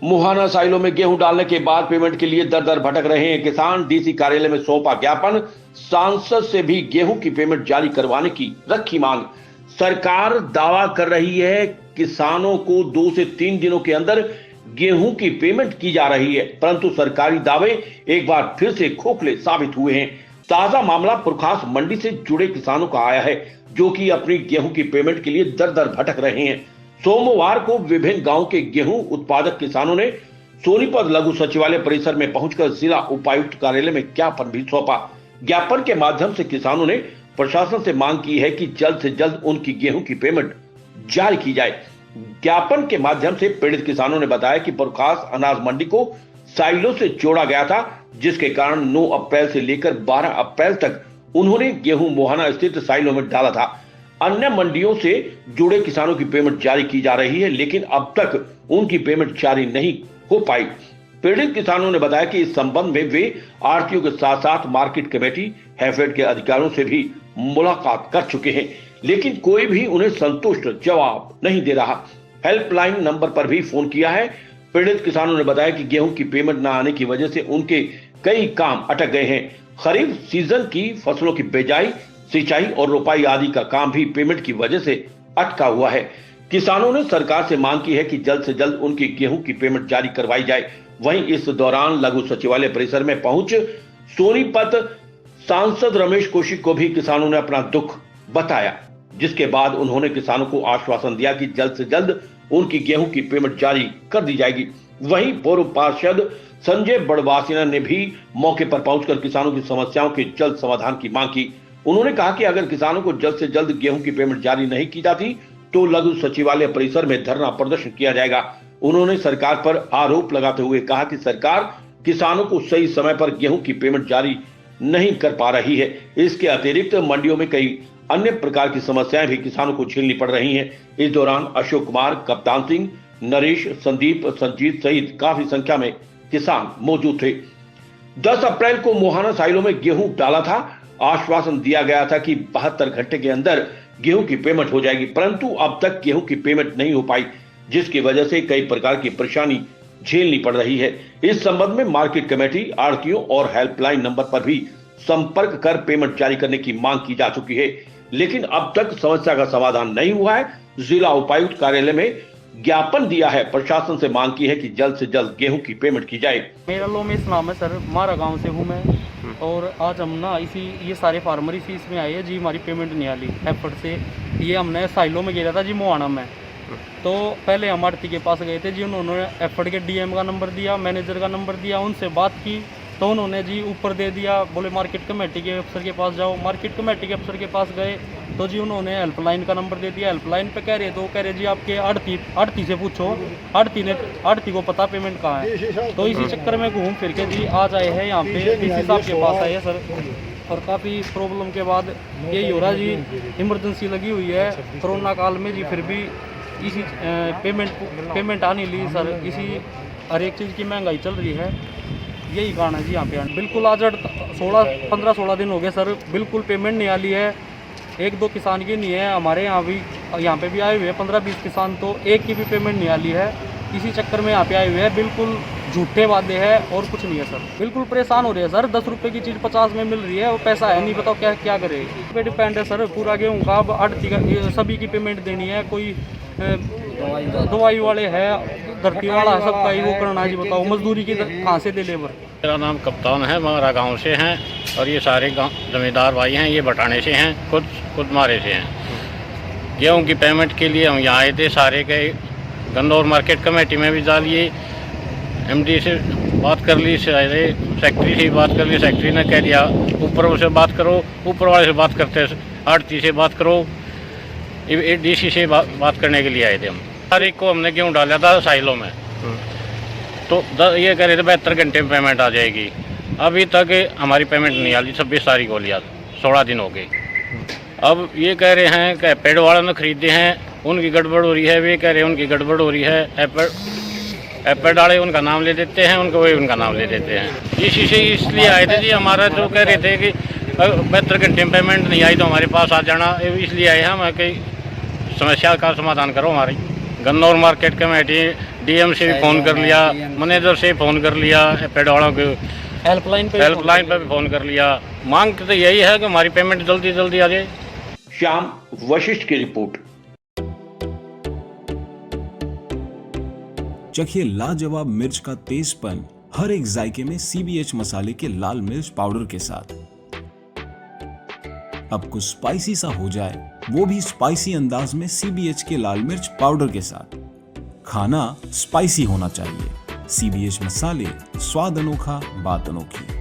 मुहाना साइलो में गेहूं डालने के बाद पेमेंट के लिए दर दर भटक रहे हैं किसान। डीसी कार्यालय में सौंपा ज्ञापन, सांसद से भी गेहूं की पेमेंट जारी करवाने की रखी मांग। सरकार दावा कर रही है किसानों को 2 से 3 दिनों के अंदर गेहूं की पेमेंट की जा रही है, परंतु सरकारी दावे एक बार फिर से खोखले साबित हुए हैं। ताजा मामला पुरखास मंडी से जुड़े किसानों का आया है, जो कि अपनी गेहूं की पेमेंट के लिए दर दर भटक रहे हैं। सोमवार को विभिन्न गांव के गेहूं उत्पादक किसानों ने सोनीपत लघु सचिवालय परिसर में पहुंचकर जिला उपायुक्त कार्यालय में ज्ञापन भी सौंपा। ज्ञापन के माध्यम से किसानों ने प्रशासन से मांग की है कि जल्द से जल्द उनकी गेहूं की पेमेंट जारी की जाए। ज्ञापन के माध्यम से पीड़ित किसानों ने बताया कि पुरखास अनाज मंडी को साइलो से जोड़ा गया था, जिसके कारण 9 अप्रैल से लेकर 12 अप्रैल तक उन्होंने गेहूं मुहाना स्थित साइलो में डाला था। अन्य मंडियों से जुड़े किसानों की पेमेंट जारी की जा रही है, लेकिन अब तक उनकी पेमेंट जारी नहीं हो पाई। पीड़ित किसानों ने बताया कि इस संबंध में वे आढ़तियों के साथ साथ मार्केट कमेटी हैफेड के अधिकारियों से भी मुलाकात कर चुके हैं, लेकिन कोई भी उन्हें संतुष्ट जवाब नहीं दे रहा। हेल्पलाइन नंबर पर भी फोन किया है। पीड़ित किसानों ने बताया कि गेहूं की पेमेंट न आने की वजह से उनके कई काम अटक गए हैं। खरीफ सीजन की फसलों की बिजाई, सिंचाई और रोपाई आदि का काम भी पेमेंट की वजह से अटका हुआ है। किसानों ने सरकार से मांग की है कि जल्द से जल्द उनकी गेहूं की पेमेंट जारी करवाई जाए। वहीं इस दौरान लघु सचिवालय परिसर में पहुंच सोनीपत सांसद रमेश कौशिक को भी किसानों ने अपना दुख बताया, जिसके बाद उन्होंने किसानों को आश्वासन दिया कि जल्द से जल्द उनकी गेहूं की पेमेंट जारी कर दी जाएगी। वहीं पूर्व पार्षद संजय बड़वासिना ने भी मौके पर पहुंचकर किसानों की समस्याओं के जल्द समाधान की मांग की। उन्होंने कहा कि अगर किसानों को जल्द से जल्द गेहूं की पेमेंट जारी नहीं की जाती तो लघु सचिवालय परिसर में धरना प्रदर्शन किया जाएगा। उन्होंने सरकार पर आरोप लगाते हुए कहा कि सरकार किसानों को सही समय पर गेहूं की पेमेंट जारी नहीं कर पा रही है। इसके अतिरिक्त मंडियों में कई अन्य प्रकार की समस्याएं भी किसानों को झेलनी पड़ रही हैं। इस दौरान अशोक कुमार, कप्तान सिंह, नरेश, संदीप, संजीत सहित काफी संख्या में किसान मौजूद थे। 10 अप्रैल को मुहाना साइलो में गेहूं डाला था। आश्वासन दिया गया था कि 72 घंटे के अंदर गेहूं की पेमेंट हो जाएगी, परंतु अब तक गेहूं की पेमेंट नहीं हो पाई, जिसकी वजह से कई प्रकार की परेशानी झेलनी पड़ रही है। इस संबंध में मार्केट कमेटी, आढ़तियों और हेल्पलाइन नंबर पर भी संपर्क कर पेमेंट जारी करने की मांग की जा चुकी है, लेकिन अब तक समस्या का समाधान नहीं हुआ है। जिला उपायुक्त कार्यालय में ज्ञापन दिया है, प्रशासन से मांग की है कि जल्द से जल्द गेहूं की पेमेंट की जाए। मेरा लोमेश नाम है सर, मारा गांव से हूं मैं, और आज हम ना ये सारे फार्मर इसी इसमें आए हैं जी। हमारी पेमेंट नहीं आ रही एफर्ट से। ये हमने साइलो में गिरा था जी मुहाना में, तो पहले हम आढ़ती के पास गए थे जी। उन्होंने एफर्ट के डीएम का नंबर दिया, मैनेजर का नंबर दिया, उनसे बात की तो उन्होंने जी ऊपर दे दिया, बोले मार्केट कमेटी के अफसर के पास जाओ। मार्केट कमेटी के अफसर के पास गए तो जी उन्होंने हेल्पलाइन का नंबर दे दिया। हेल्पलाइन पे कह रहे जी आपके आढ़ती से पूछो, आढ़ती को पता पेमेंट कहाँ है। तो इसी चक्कर में घूम फिर के जी आज आए हैं यहाँ पे, डीसी साहब के पास आए हैं सर। और काफ़ी प्रॉब्लम के बाद यही हो रहा जी, इमरजेंसी लगी हुई है कोरोना काल में जी, फिर भी इसी पेमेंट आने ली सर। इसी हर एक चीज़ की महंगाई चल रही है, यही कारण है जी यहाँ पे। बिल्कुल आज 15-16 दिन हो गए सर, बिल्कुल पेमेंट नहीं आ रही है। 1-2 किसान की नहीं है, हमारे यहाँ पे भी आए हुए हैं 15-20 किसान, तो एक की भी पेमेंट नहीं आ रही है। इसी चक्कर में यहाँ पे आए हुए हैं। बिल्कुल झूठे वादे हैं और कुछ नहीं है सर। बिल्कुल परेशान हो रहे हैं सर। 10 रुपये की चीज़ 50 में मिल रही है, वो पैसा है नहीं, बताओ क्या करे। इस पे डिपेंड है सर पूरा गेहूँ का। अब आढ़ती का सभी की पेमेंट देनी है, कोई दवाई वाले है, धरती वाला है, सबका ही वो करना है जी। बताओ मजदूरी की कहाँ से दे लेबर। मेरा नाम कप्तान है, मारा गांव से हैं, और ये सारे जमींदार भाई हैं, ये बटाने से हैं, खुद मारे से हैं। गेहूं की पेमेंट के लिए हम यहाँ आए थे। सारे के गन्नौर मार्केट कमेटी में भी डालिए, एमडी से बात कर ली, सेक्रेटरी से बात कर ली। सेक्रेटरी ने कह दिया ऊपर से बात करो, ऊपर वाले से बात करते, आढ़ती से बात करो। डीसी से बात करने के लिए आए थे हम। तारीख को हमने गेहूँ डाला था साइलो में, तो ये कह रहे थे 72 घंटे में पेमेंट आ जाएगी। अभी तक हमारी पेमेंट नहीं आ रही। 26 तारीख को लिया, 16 दिन हो गए। अब ये कह रहे हैं कि पेड़ वालों ने खरीदे हैं, उनकी गड़बड़ हो रही है। वे कह रहे हैं उनकी गड़बड़ हो रही है। एप्पल डाले उनका नाम ले देते हैं, उनको वही उनका नाम ले देते हैं। इसी से इसलिए आए थे जी। हमारा जो कह रहे थे कि 72 घंटे में पेमेंट नहीं आई तो हमारे पास आ जाना, इसलिए आए हम कि समस्या का समाधान करो हमारी। गन्नौर मार्केट कमेटी, डीएम से भी फ़ोन कर लिया, मैनेजर से फ़ोन कर लिया, पेड़ वालों के हेल्पलाइन हेल्पलाइन पे भी फ़ोन कर लिया। मांग तो यही है कि हमारी पेमेंट जल्दी जल्दी आ जाए। श्याम वशिष्ठ की रिपोर्ट। चखिए लाजवाब मिर्च का तेजपन हर एक जायके में सीबीएच मसाले के लाल मिर्च पाउडर के साथ। अब कुछ स्पाइसी सा हो जाए, वो भी स्पाइसी अंदाज में सीबीएच के लाल मिर्च पाउडर के साथ। खाना स्पाइसी होना चाहिए। सीबीएच मसाले, स्वाद अनोखा, बात अनोखी।